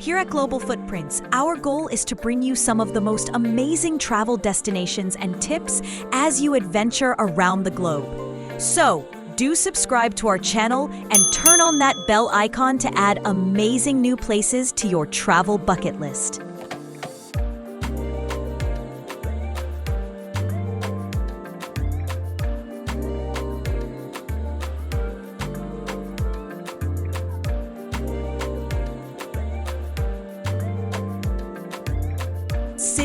Here at Global Footprints, our goal is to bring you some of the most amazing travel destinations and tips as you adventure around the globe. So, do subscribe to our channel and turn on that bell icon to add amazing new places to your travel bucket list.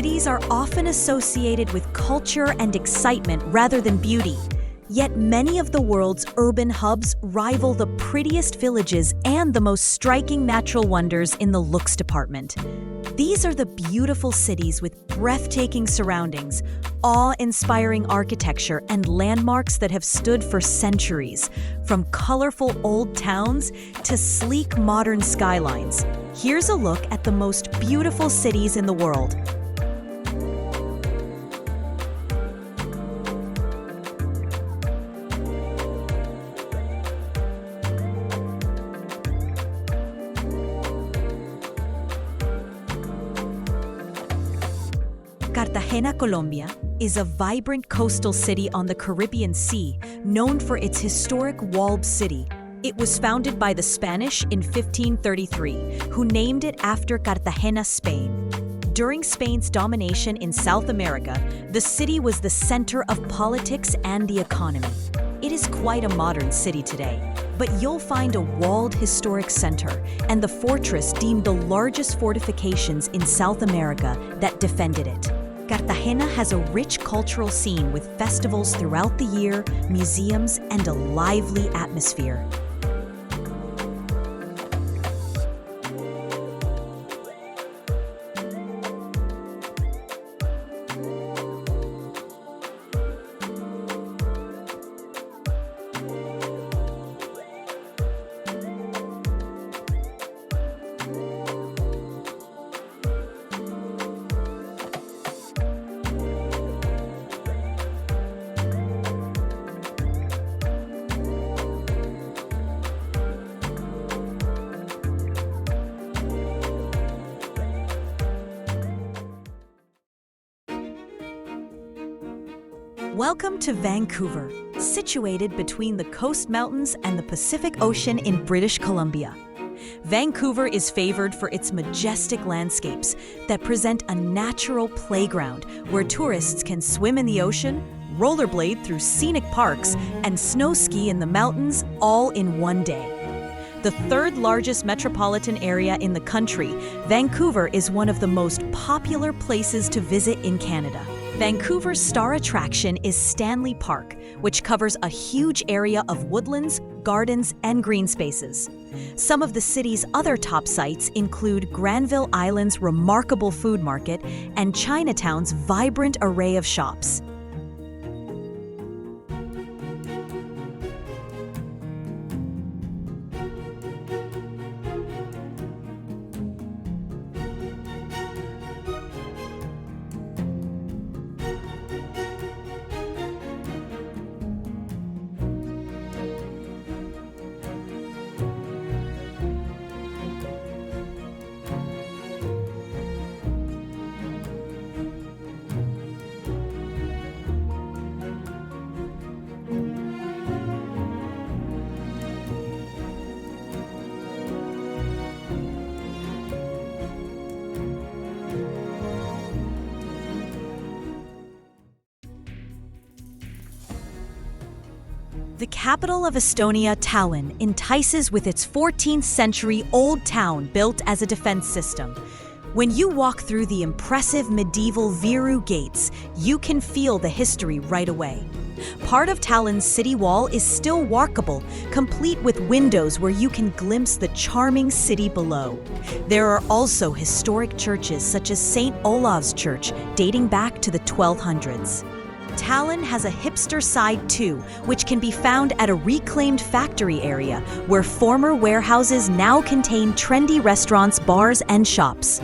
Cities are often associated with culture and excitement rather than beauty. Yet many of the world's urban hubs rival the prettiest villages and the most striking natural wonders in the looks department. These are the beautiful cities with breathtaking surroundings, awe-inspiring architecture, and landmarks that have stood for centuries, from colorful old towns to sleek modern skylines. Here's a look at the most beautiful cities in the world. Cartagena, Colombia, is a vibrant coastal city on the Caribbean Sea, known for its historic walled city. It was founded by the Spanish in 1533, who named it after Cartagena, Spain. During Spain's domination in South America, the city was the center of politics and the economy. It is quite a modern city today, but you'll find a walled historic center and the fortress deemed the largest fortifications in South America that defended it. Cartagena has a rich cultural scene with festivals throughout the year, museums, and a lively atmosphere. Welcome to Vancouver, situated between the Coast Mountains and the Pacific Ocean in British Columbia. Vancouver is favored for its majestic landscapes that present a natural playground where tourists can swim in the ocean, rollerblade through scenic parks, and snow ski in the mountains all in one day. The third largest metropolitan area in the country, Vancouver is one of the most popular places to visit in Canada. Vancouver's star attraction is Stanley Park, which covers a huge area of woodlands, gardens, and green spaces. Some of the city's other top sites include Granville Island's remarkable food market and Chinatown's vibrant array of shops. The capital of Estonia, Tallinn, entices with its 14th century old town built as a defense system. When you walk through the impressive medieval Viru gates, you can feel the history right away. Part of Tallinn's city wall is still walkable, complete with windows where you can glimpse the charming city below. There are also historic churches such as St. Olav's Church, dating back to the 1200s. Tallinn has a hipster side too, which can be found at a reclaimed factory area where former warehouses now contain trendy restaurants, bars, and shops.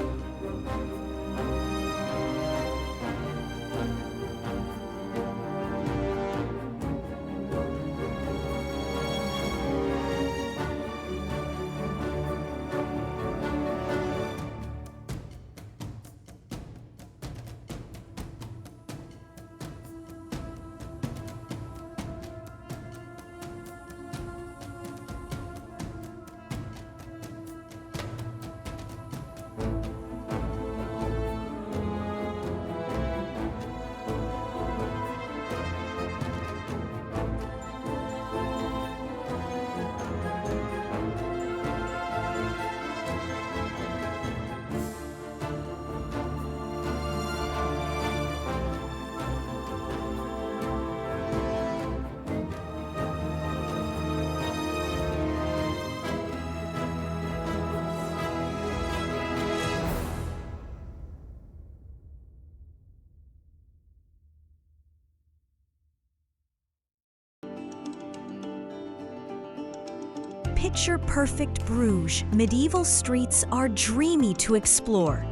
picture-perfect Bruges, medieval streets are dreamy to explore.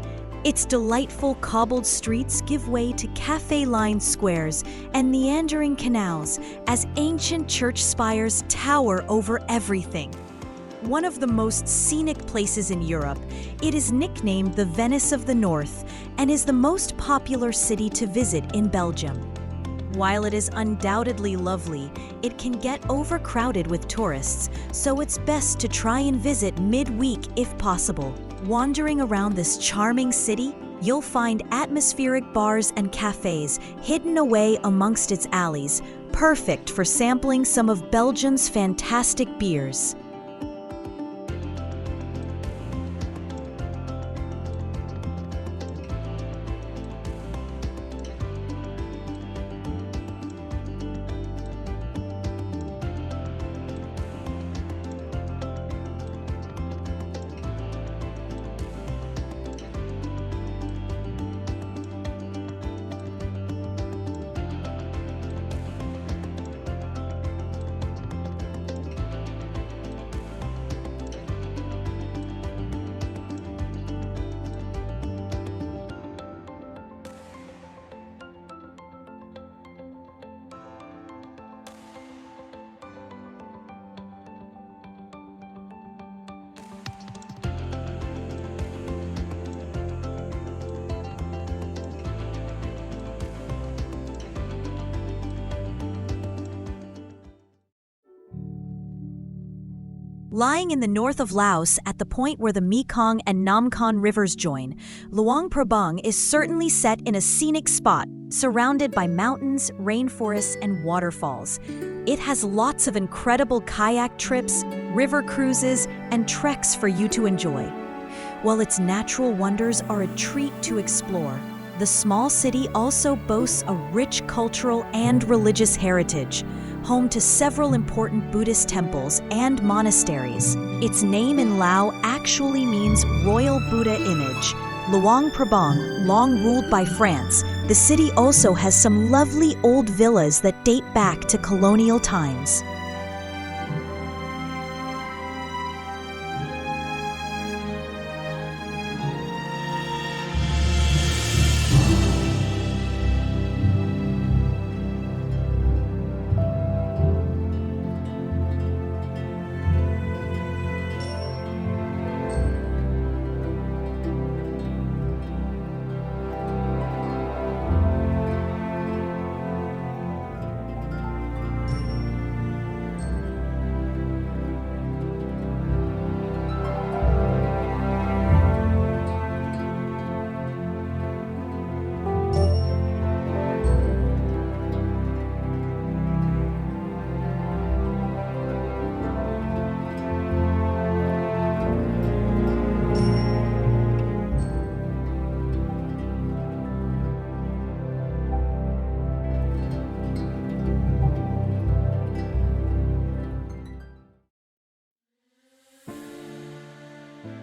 Its delightful cobbled streets give way to cafe-lined squares and meandering canals as ancient church spires tower over everything. One of the most scenic places in Europe, it is nicknamed the Venice of the North and is the most popular city to visit in Belgium. While it is undoubtedly lovely, it can get overcrowded with tourists, so it's best to try and visit midweek if possible. Wandering around this charming city, you'll find atmospheric bars and cafes hidden away amongst its alleys, perfect for sampling some of Belgium's fantastic beers. Lying in the north of Laos at the point where the Mekong and Namkon rivers join, Luang Prabang is certainly set in a scenic spot, surrounded by mountains, rainforests, and waterfalls. It has lots of incredible kayak trips, river cruises, and treks for you to enjoy. While its natural wonders are a treat to explore, the small city also boasts a rich cultural and religious heritage, home to several important Buddhist temples and monasteries. Its name in Lao actually means Royal Buddha Image. Luang Prabang, long ruled by France, the city also has some lovely old villas that date back to colonial times.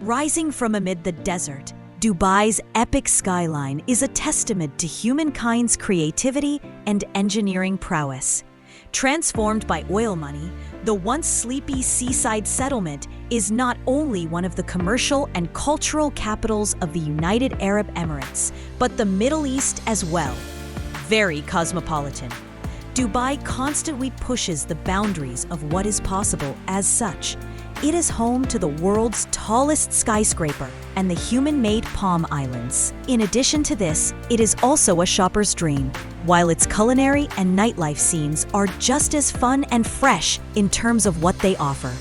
Rising from amid the desert, Dubai's epic skyline is a testament to humankind's creativity and engineering prowess. Transformed by oil money, the once sleepy seaside settlement is not only one of the commercial and cultural capitals of the United Arab Emirates, but the Middle East as well. Very cosmopolitan. Dubai constantly pushes the boundaries of what is possible as such. It is home to the world's tallest skyscraper and the human-made Palm Islands. In addition to this, it is also a shopper's dream, while its culinary and nightlife scenes are just as fun and fresh in terms of what they offer.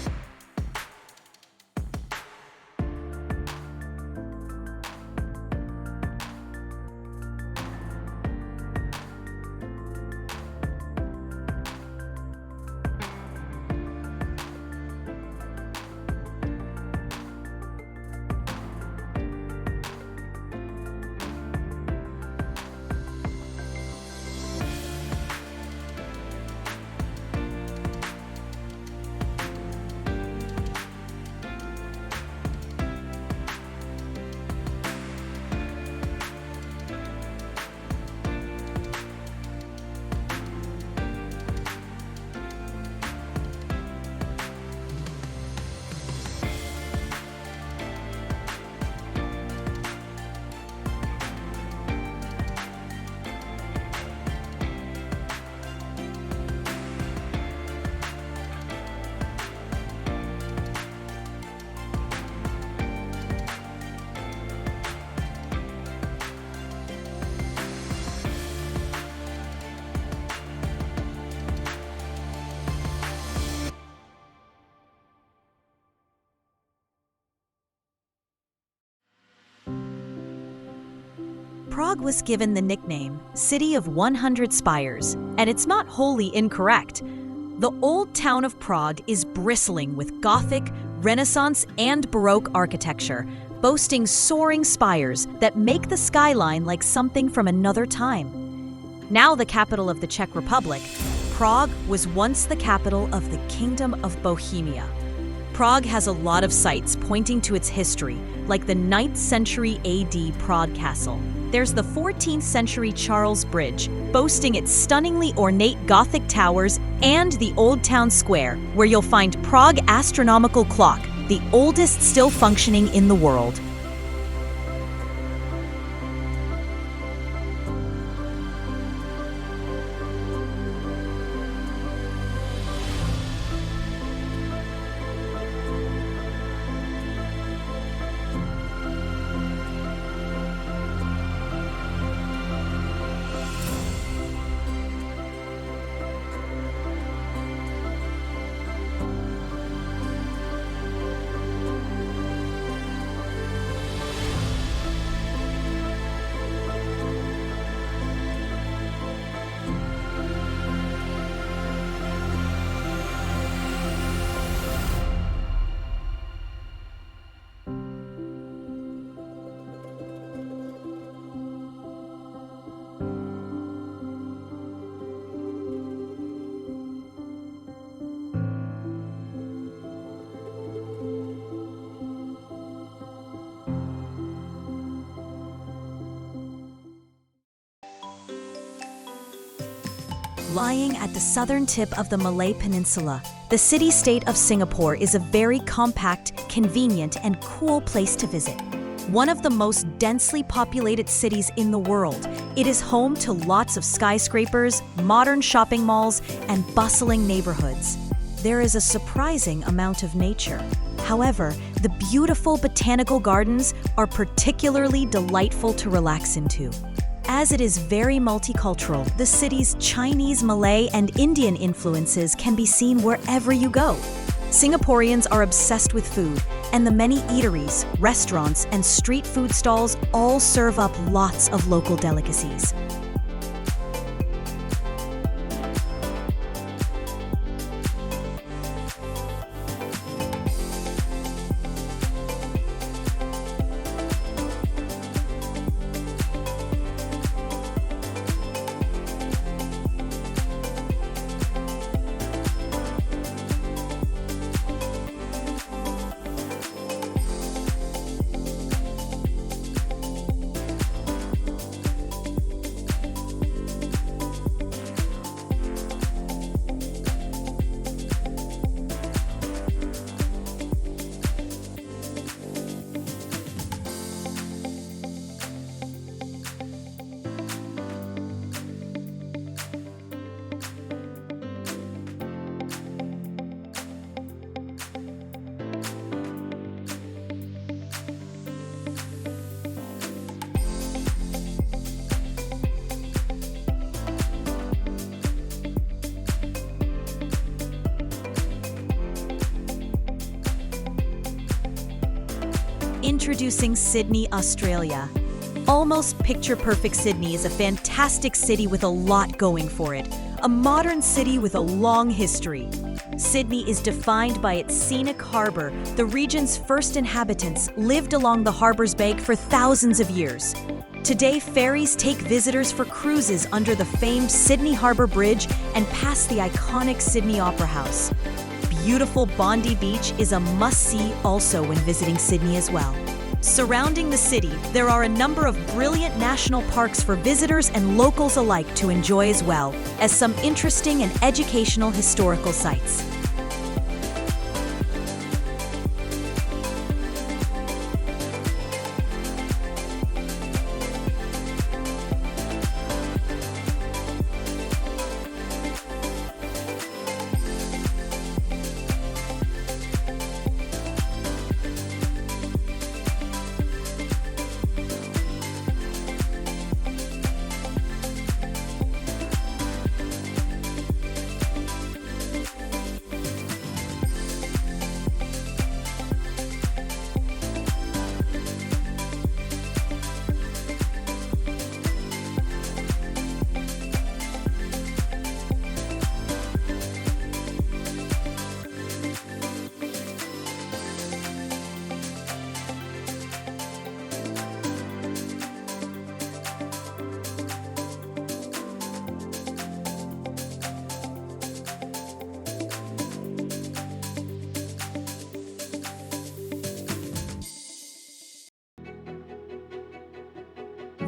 Prague was given the nickname City of 100 Spires, and it's not wholly incorrect. The old town of Prague is bristling with Gothic, Renaissance, and Baroque architecture, boasting soaring spires that make the skyline like something from another time. Now the capital of the Czech Republic, Prague was once the capital of the Kingdom of Bohemia. Prague has a lot of sites pointing to its history, like the 9th century AD Prague Castle. There's the 14th century Charles Bridge, boasting its stunningly ornate Gothic towers, and the Old Town Square, where you'll find Prague Astronomical Clock, the oldest still functioning in the world. Lying at the southern tip of the Malay Peninsula, the city-state of Singapore is a very compact, convenient, and cool place to visit. One of the most densely populated cities in the world, it is home to lots of skyscrapers, modern shopping malls, and bustling neighborhoods. There is a surprising amount of nature. However, the beautiful botanical gardens are particularly delightful to relax into. As it is very multicultural, the city's Chinese, Malay, and Indian influences can be seen wherever you go. Singaporeans are obsessed with food, and the many eateries, restaurants, and street food stalls all serve up lots of local delicacies. Introducing Sydney, Australia. Almost picture-perfect Sydney is a fantastic city with a lot going for it. A modern city with a long history. Sydney is defined by its scenic harbour. The region's first inhabitants lived along the harbour's bank for thousands of years. Today, ferries take visitors for cruises under the famed Sydney Harbour Bridge and past the iconic Sydney Opera House. Beautiful Bondi Beach is a must-see also when visiting Sydney as well. Surrounding the city, there are a number of brilliant national parks for visitors and locals alike to enjoy as well as some interesting and educational historical sites.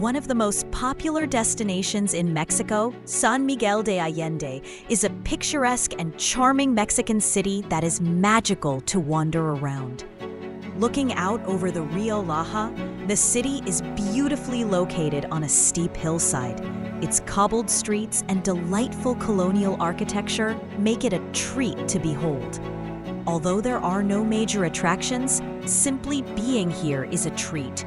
One of the most popular destinations in Mexico, San Miguel de Allende, is a picturesque and charming Mexican city that is magical to wander around. Looking out over the Rio Laja, the city is beautifully located on a steep hillside. Its cobbled streets and delightful colonial architecture make it a treat to behold. Although there are no major attractions, simply being here is a treat.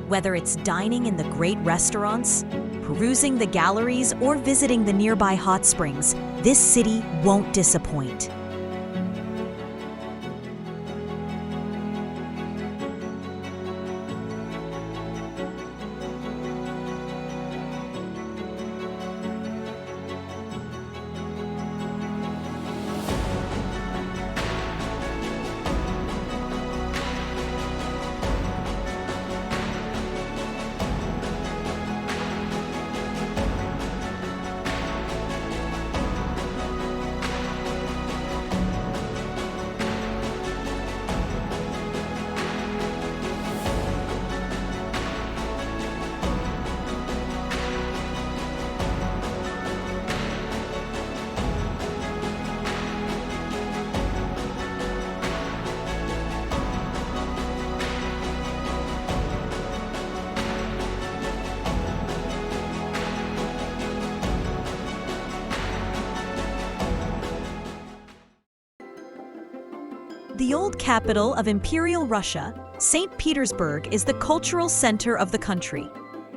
Whether it's dining in the great restaurants, perusing the galleries, or visiting the nearby hot springs, this city won't disappoint. The old capital of Imperial Russia, St. Petersburg is the cultural center of the country.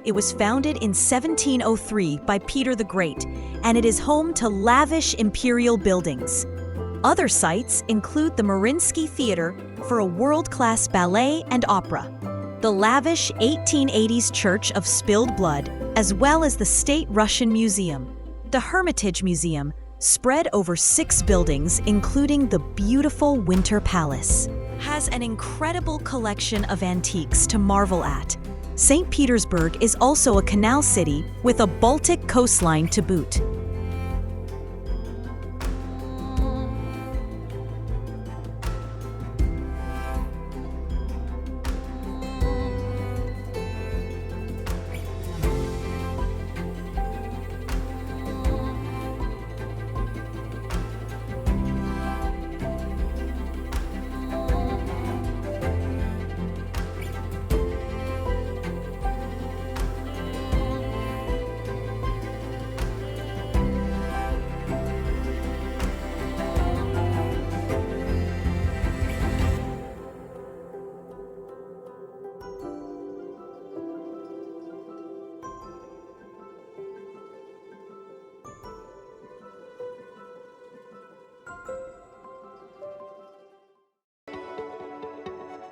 It was founded in 1703 by Peter the Great, and it is home to lavish imperial buildings. Other sites include the Mariinsky Theater for a world-class ballet and opera, the lavish 1880s Church of Spilled Blood, as well as the State Russian Museum, the Hermitage Museum, spread over 6 buildings, including the beautiful Winter Palace, has an incredible collection of antiques to marvel at. St. Petersburg is also a canal city with a Baltic coastline to boot.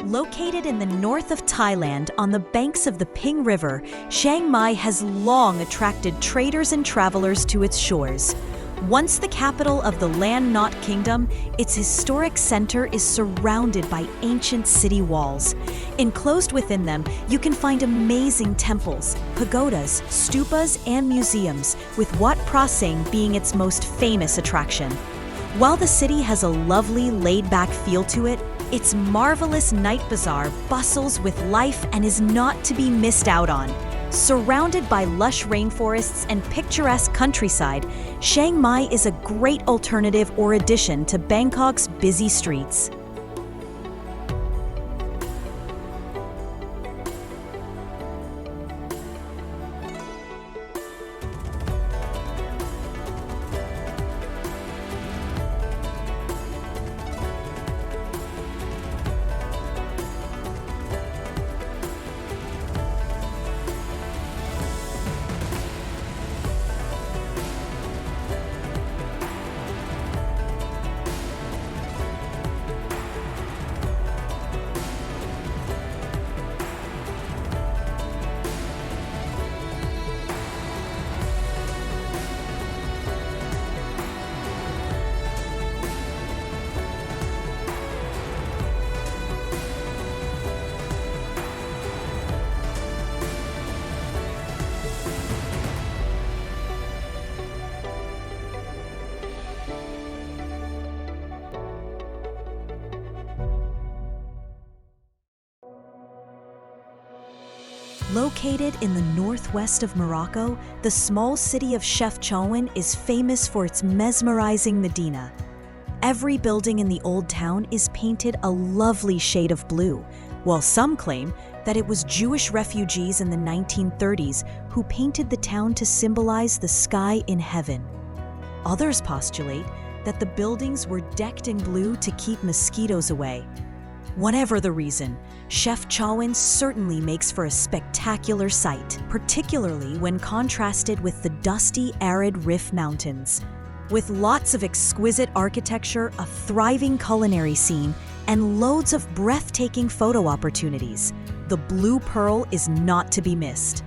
Located in the north of Thailand on the banks of the Ping River, Chiang Mai has long attracted traders and travelers to its shores. Once the capital of the land-knot kingdom, its historic center is surrounded by ancient city walls. Enclosed within them, you can find amazing temples, pagodas, stupas, and museums, with Wat Phra Singh being its most famous attraction. While the city has a lovely, laid-back feel to it, its marvelous night bazaar bustles with life and is not to be missed out on. Surrounded by lush rainforests and picturesque countryside, Chiang Mai is a great alternative or addition to Bangkok's busy streets. Located in the northwest of Morocco, the small city of Chefchaouen is famous for its mesmerizing Medina. Every building in the old town is painted a lovely shade of blue, while some claim that it was Jewish refugees in the 1930s who painted the town to symbolize the sky in heaven. Others postulate that the buildings were decked in blue to keep mosquitoes away. Whatever the reason, Chefchaouen certainly makes for a spectacular sight, particularly when contrasted with the dusty, arid Rif Mountains. With lots of exquisite architecture, a thriving culinary scene, and loads of breathtaking photo opportunities, the Blue Pearl is not to be missed.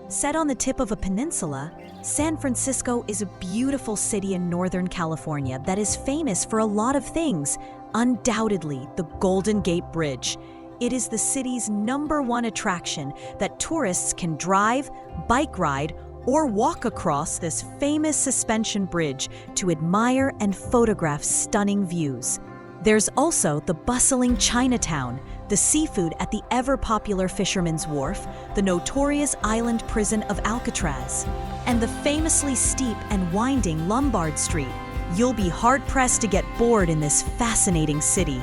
Set on the tip of a peninsula, San Francisco is a beautiful city in Northern California that is famous for a lot of things. Undoubtedly, the Golden Gate Bridge. It is the city's #1 attraction that tourists can drive, bike ride, or walk across this famous suspension bridge to admire and photograph stunning views. There's also the bustling Chinatown, the seafood at the ever-popular Fisherman's Wharf, the notorious island prison of Alcatraz, and the famously steep and winding Lombard Street. You'll be hard-pressed to get bored in this fascinating city.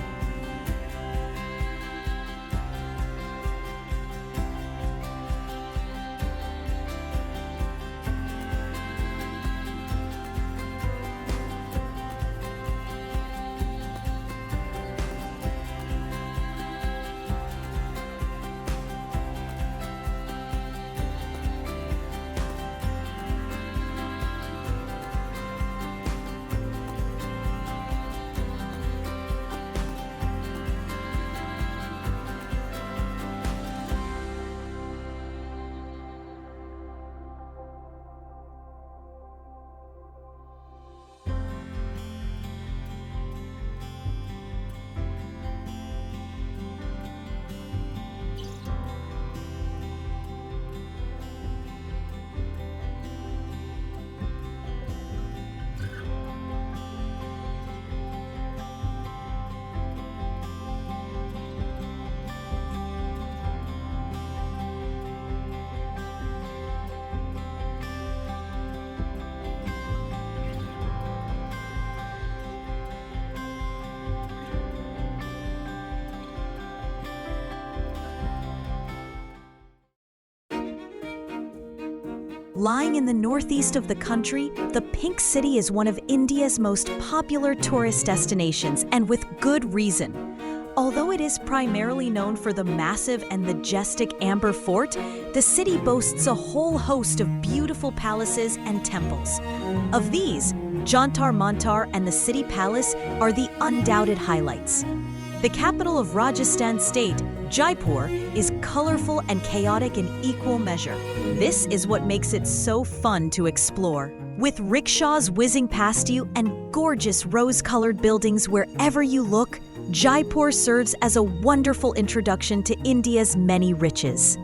Lying in the northeast of the country, the Pink City is one of India's most popular tourist destinations, and with good reason. Although it is primarily known for the massive and majestic Amber Fort, the city boasts a whole host of beautiful palaces and temples. Of these, Jantar Mantar and the City Palace are the undoubted highlights. The capital of Rajasthan state, Jaipur, is colorful and chaotic in equal measure. This is what makes it so fun to explore. With rickshaws whizzing past you and gorgeous rose-colored buildings wherever you look, Jaipur serves as a wonderful introduction to India's many riches.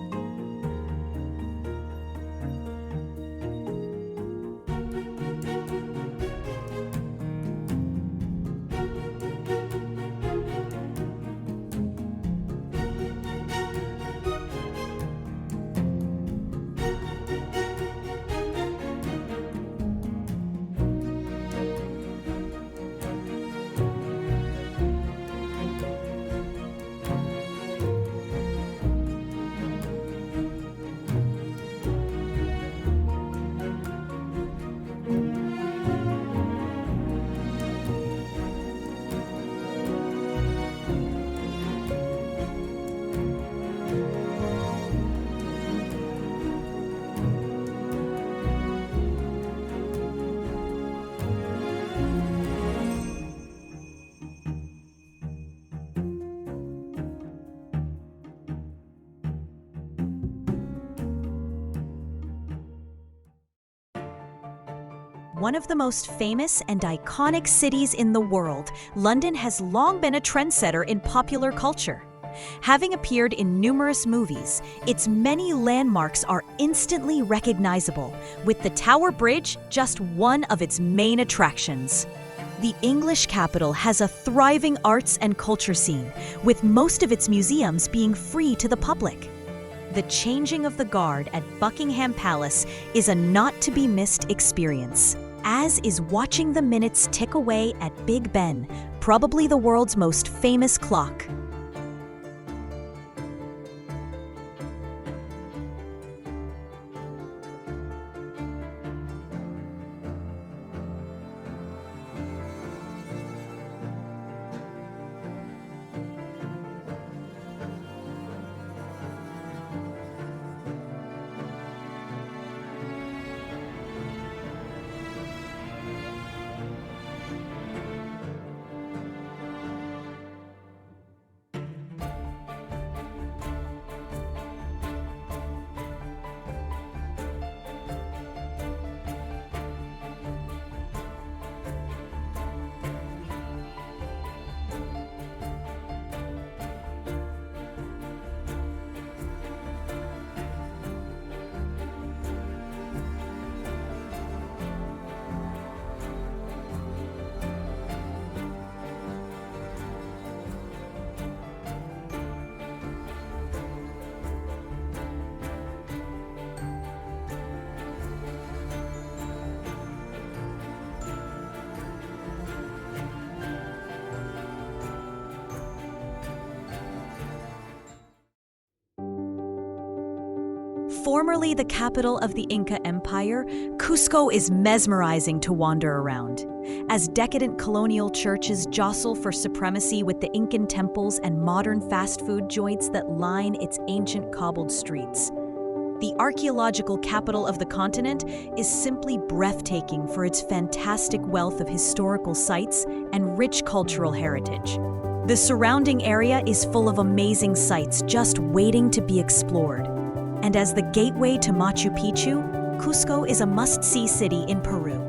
One of the most famous and iconic cities in the world, London has long been a trendsetter in popular culture. Having appeared in numerous movies, its many landmarks are instantly recognizable, with the Tower Bridge just one of its main attractions. The English capital has a thriving arts and culture scene, with most of its museums being free to the public. The changing of the guard at Buckingham Palace is a not-to-be-missed experience, as is watching the minutes tick away at Big Ben, probably the world's most famous clock. Formerly the capital of the Inca Empire, Cusco is mesmerizing to wander around. As decadent colonial churches jostle for supremacy with the Incan temples and modern fast food joints that line its ancient cobbled streets. The archaeological capital of the continent is simply breathtaking for its fantastic wealth of historical sites and rich cultural heritage. The surrounding area is full of amazing sights just waiting to be explored. And as the gateway to Machu Picchu, Cusco is a must-see city in Peru.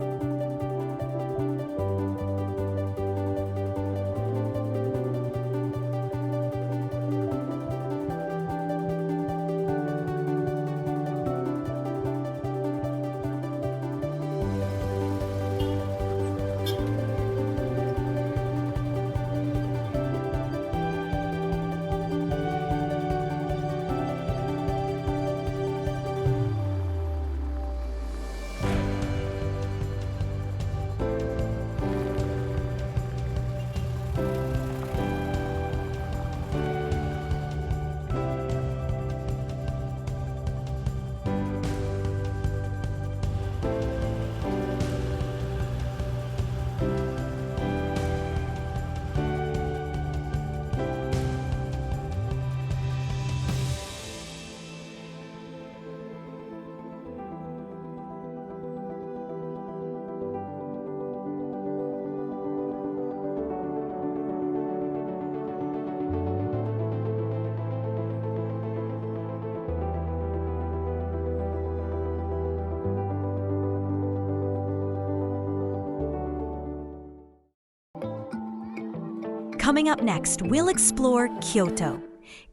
Coming up next, we'll explore Kyoto.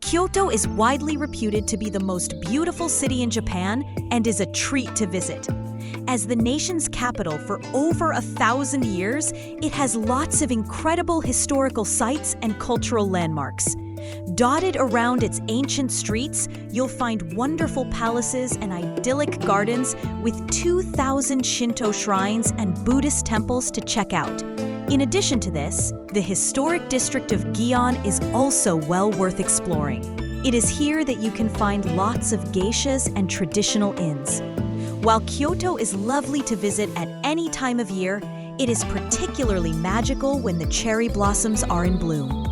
Kyoto is widely reputed to be the most beautiful city in Japan and is a treat to visit. As the nation's capital for over 1,000 years, it has lots of incredible historical sites and cultural landmarks. Dotted around its ancient streets, you'll find wonderful palaces and idyllic gardens with 2,000 Shinto shrines and Buddhist temples to check out. In addition to this, the historic district of Gion is also well worth exploring. It is here that you can find lots of geishas and traditional inns. While Kyoto is lovely to visit at any time of year, it is particularly magical when the cherry blossoms are in bloom.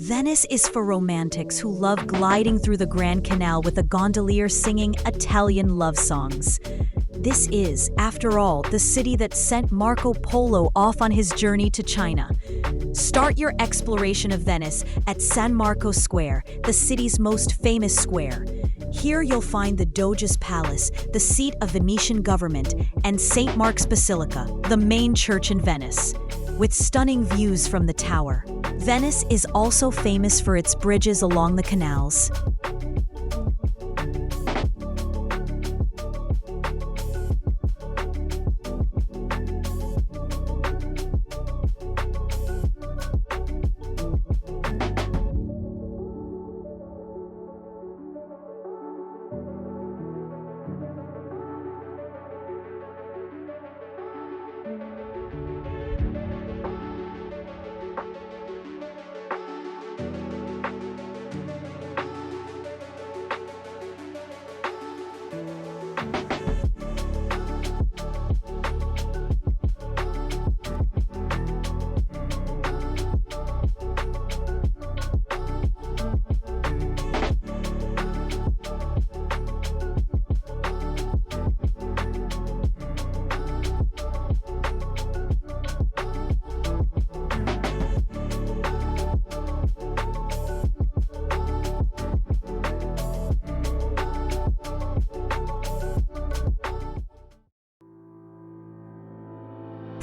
Venice is for romantics who love gliding through the Grand Canal with a gondolier singing Italian love songs. This is, after all, the city that sent Marco Polo off on his journey to China. Start your exploration of Venice at San Marco Square, the city's most famous square. Here you'll find the Doge's Palace, the seat of Venetian government, and St. Mark's Basilica, the main church in Venice. With stunning views from the tower, Venice is also famous for its bridges along the canals.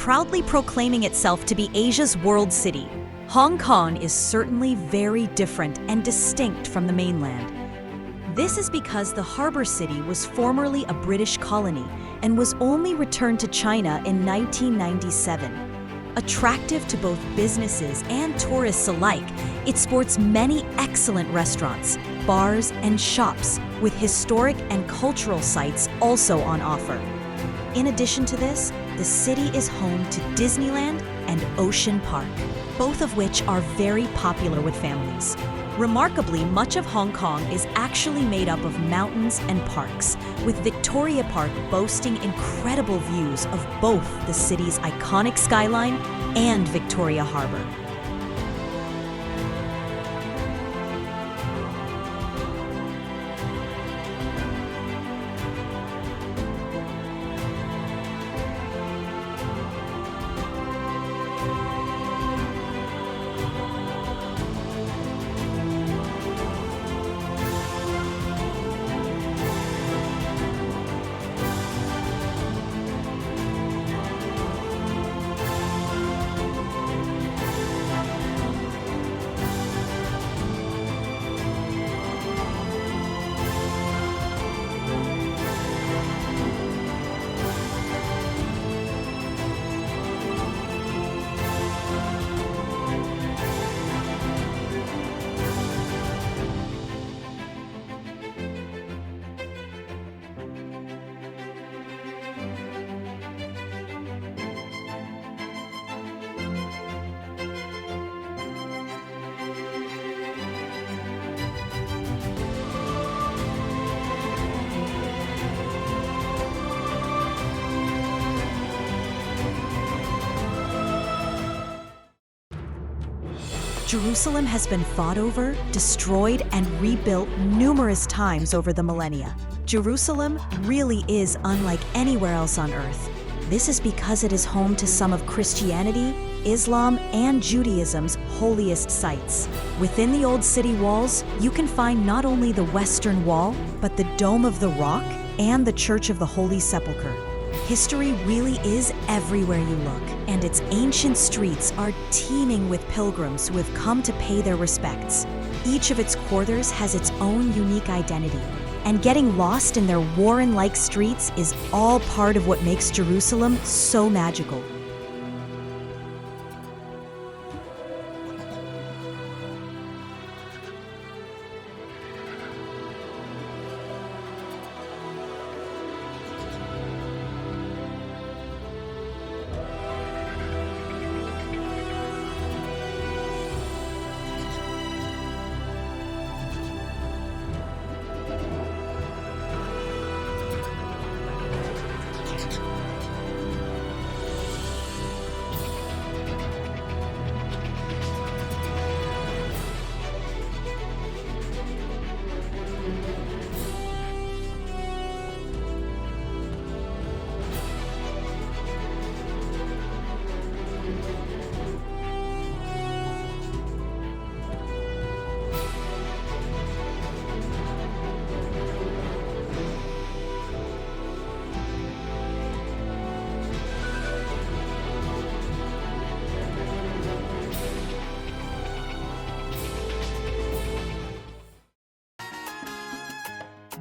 Proudly proclaiming itself to be Asia's world city, Hong Kong is certainly very different and distinct from the mainland. This is because the harbor city was formerly a British colony and was only returned to China in 1997. Attractive to both businesses and tourists alike, it sports many excellent restaurants, bars, and shops, with historic and cultural sites also on offer. In addition to this, the city is home to Disneyland and Ocean Park, both of which are very popular with families. Remarkably, much of Hong Kong is actually made up of mountains and parks, with Victoria Park boasting incredible views of both the city's iconic skyline and Victoria Harbour. Jerusalem has been fought over, destroyed, and rebuilt numerous times over the millennia. Jerusalem really is unlike anywhere else on earth. This is because it is home to some of Christianity, Islam, and Judaism's holiest sites. Within the old city walls, you can find not only the Western Wall, but the Dome of the Rock and the Church of the Holy Sepulchre. History really is everywhere you look, and its ancient streets are teeming with pilgrims who have come to pay their respects. Each of its quarters has its own unique identity, and getting lost in their Warren-like streets is all part of what makes Jerusalem so magical.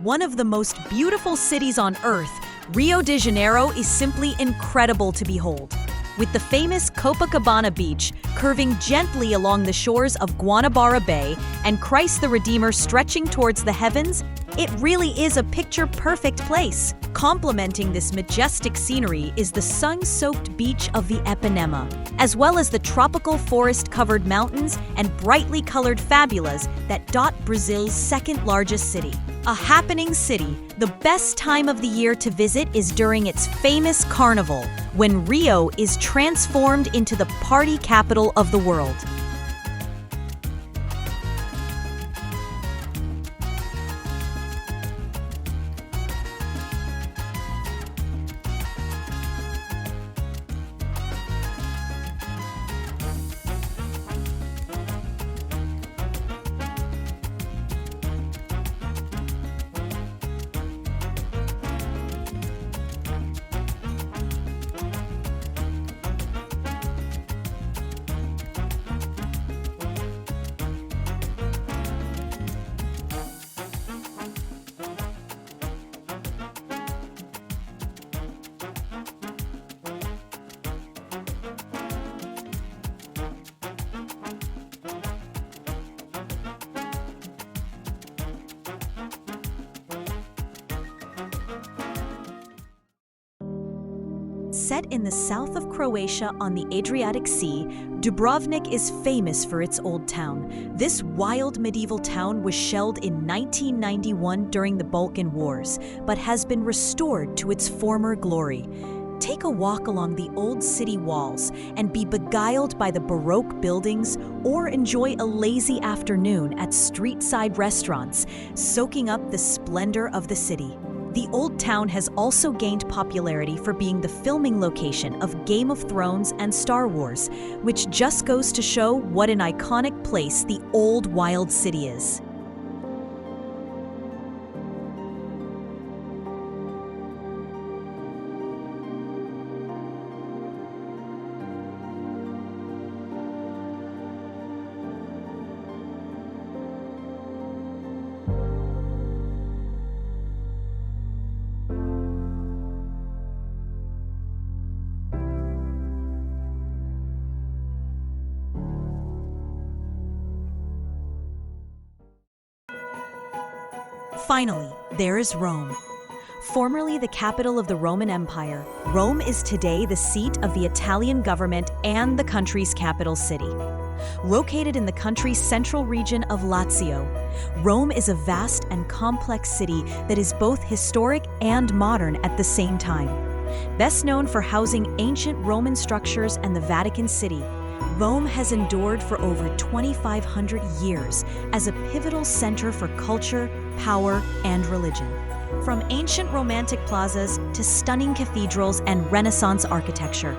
One of the most beautiful cities on earth, Rio de Janeiro is simply incredible to behold. With the famous Copacabana beach curving gently along the shores of Guanabara Bay and Christ the Redeemer stretching towards the heavens, it really is a picture-perfect place. Complementing this majestic scenery is the sun-soaked beach of the Ipanema, as well as the tropical forest-covered mountains and brightly colored favelas that dot Brazil's second-largest city. A happening city, the best time of the year to visit is during its famous carnival, when Rio is transformed into the party capital of the world. Set in the south of Croatia on the Adriatic Sea, Dubrovnik is famous for its old town. This wild medieval town was shelled in 1991 during the Balkan Wars, but has been restored to its former glory. Take a walk along the old city walls and be beguiled by the Baroque buildings, or enjoy a lazy afternoon at street-side restaurants, soaking up the splendor of the city. The Old Town has also gained popularity for being the filming location of Game of Thrones and Star Wars, which just goes to show what an iconic place the old wild city is. Finally, there is Rome. Formerly the capital of the Roman Empire, Rome is today the seat of the Italian government and the country's capital city. Located in the country's central region of Lazio, Rome is a vast and complex city that is both historic and modern at the same time. Best known for housing ancient Roman structures and the Vatican City, Rome has endured for over 2,500 years as a pivotal center for culture, power, and religion. From ancient romantic plazas to stunning cathedrals and Renaissance architecture,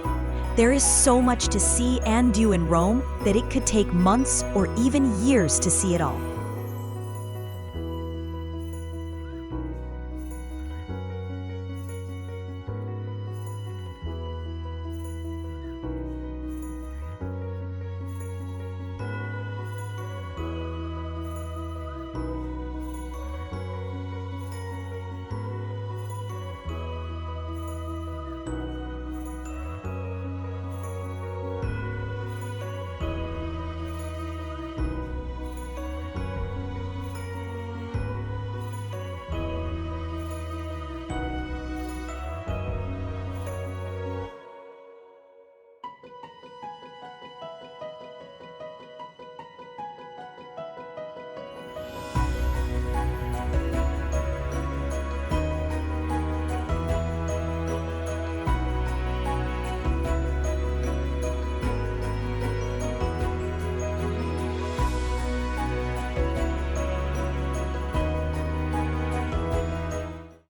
there is so much to see and do in Rome that it could take months or even years to see it all.